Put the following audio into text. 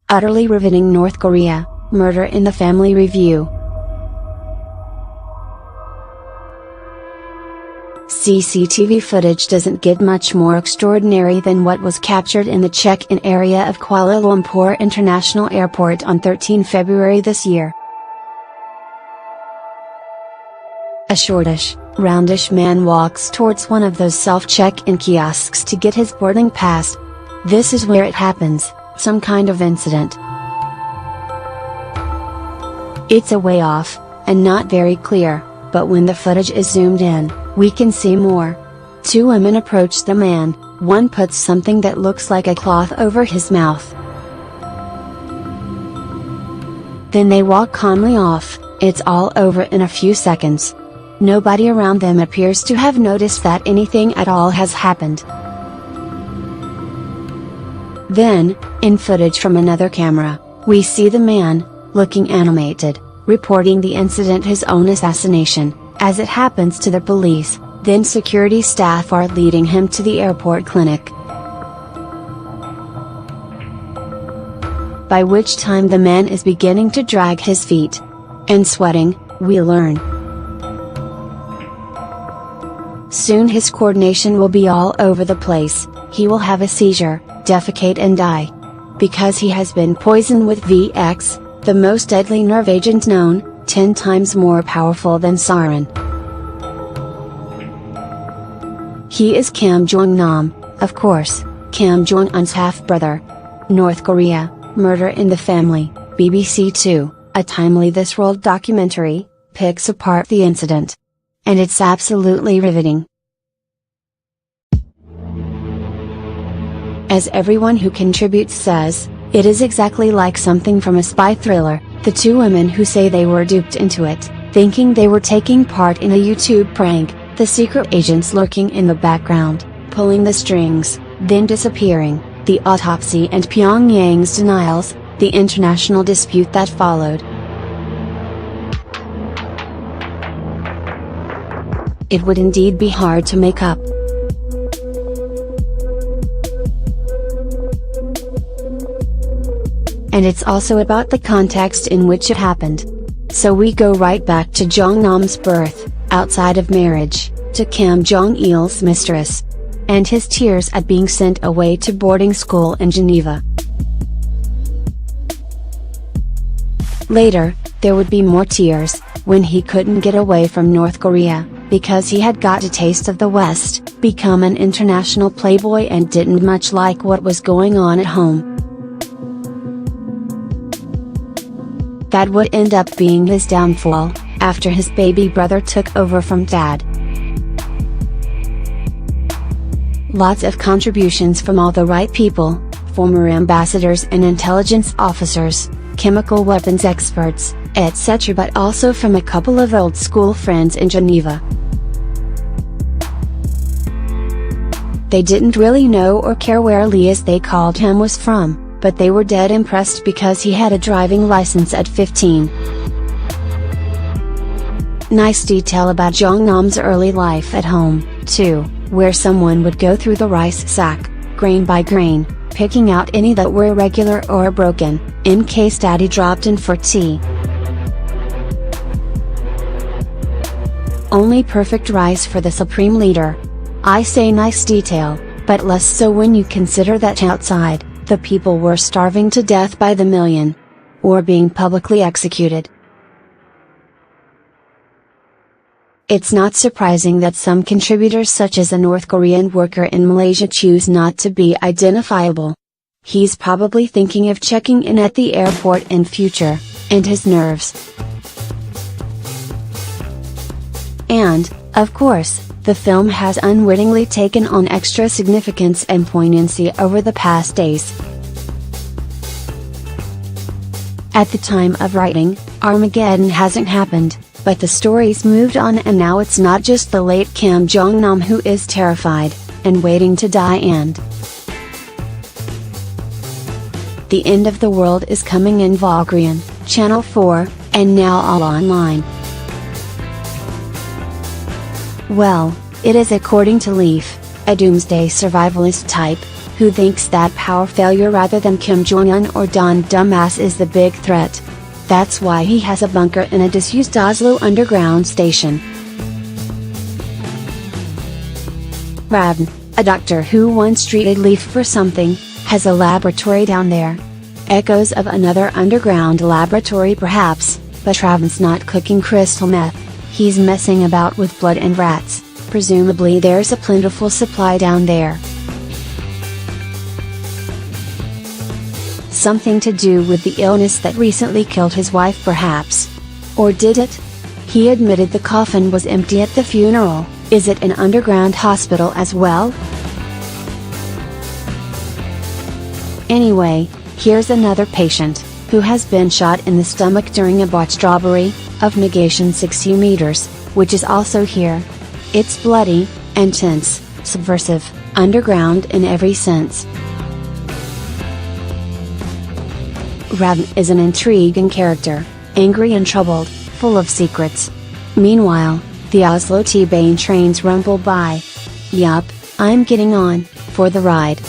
Utterly riveting North Korea, murder in the family review. CCTV footage doesn't get much more extraordinary than what was captured in the check-in area of Kuala Lumpur International Airport on 13 February this year. A shortish, roundish man walks towards one of those self-check-in kiosks to get his boarding pass. This is where it happens. Some kind of incident. It's a way off, and not very clear, but when the footage is zoomed in, we can see more. Two women approach the man, one puts something that looks like a cloth over his mouth. Then they walk calmly off. It's all over in a few seconds. Nobody around them appears to have noticed that anything at all has happened. Then, in footage from another camera, we see the man, looking animated, reporting the incident his own assassination. As it happens to the police, then security staff are leading him to the airport clinic. By which time the man is beginning to drag his feet. And sweating, we learn. Soon his coordination will be all over the place, he will have a seizure, defecate and die. Because he has been poisoned with VX, the most deadly nerve agent known, 10 times more powerful than sarin. He is Kim Jong-un, of course, Kim Jong-un's half-brother. North Korea, murder in the family. BBC Two, a timely This World documentary, picks apart the incident. And it's absolutely riveting. As everyone who contributes says, it is exactly like something from a spy thriller. The two women who say they were duped into it, thinking they were taking part in a YouTube prank, the secret agents lurking in the background, pulling the strings, then disappearing, the autopsy and Pyongyang's denials, the international dispute that followed. It would indeed be hard to make up. And it's also about the context in which it happened. So we go right back to Jong-nam's birth, outside of marriage, to Kim Jong-il's mistress. And his tears at being sent away to boarding school in Geneva. Later, there would be more tears, when he couldn't get away from North Korea, because he had got a taste of the West, become an international playboy and didn't much like what was going on at home. That would end up being his downfall, after his baby brother took over from dad. Lots of contributions from all the right people, former ambassadors and intelligence officers, chemical weapons experts, etc., but also from a couple of old school friends in Geneva. They didn't really know or care where Lee, as they called him, was from, but they were dead impressed because he had a driving license at 15. Nice detail about Jong-nam's early life at home, too, where someone would go through the rice sack, grain by grain, picking out any that were irregular or broken, in case daddy dropped in for tea. Only perfect rice for the supreme leader. I say nice detail, but less so when you consider that outside, the people were starving to death by the million. Or being publicly executed. It's not surprising that some contributors, such as a North Korean worker in Malaysia, choose not to be identifiable. He's probably thinking of checking in at the airport in future, and his nerves. And, of course, the film has unwittingly taken on extra significance and poignancy over the past days. At the time of writing, Armageddon hasn't happened, but the story's moved on, and now it's not just the late Kim Jong-un who is terrified, and waiting to die, and the end of the world is coming in Valkryien, Channel 4, and now all online. Well, it is according to Leaf, a doomsday survivalist type, who thinks that power failure rather than Kim Jong-un or Don Dumbass is the big threat. That's why he has a bunker in a disused Oslo underground station. Ravn, a doctor who once treated Leaf for something, has a laboratory down there. Echoes of another underground laboratory perhaps, but Ravn's not cooking crystal meth, he's messing about with blood and rats, presumably there's a plentiful supply down there. Something to do with the illness that recently killed his wife perhaps. Or did it? He admitted the coffin was empty at the funeral. Is it an underground hospital as well? Anyway, here's another patient, who has been shot in the stomach during a botched robbery, of negation 60 meters, which is also here. It's bloody, intense, subversive, underground in every sense. Ravn is an intriguing character, angry and troubled, full of secrets. Meanwhile, the Oslo T-Bane trains rumble by. Yup, I'm getting on, for the ride.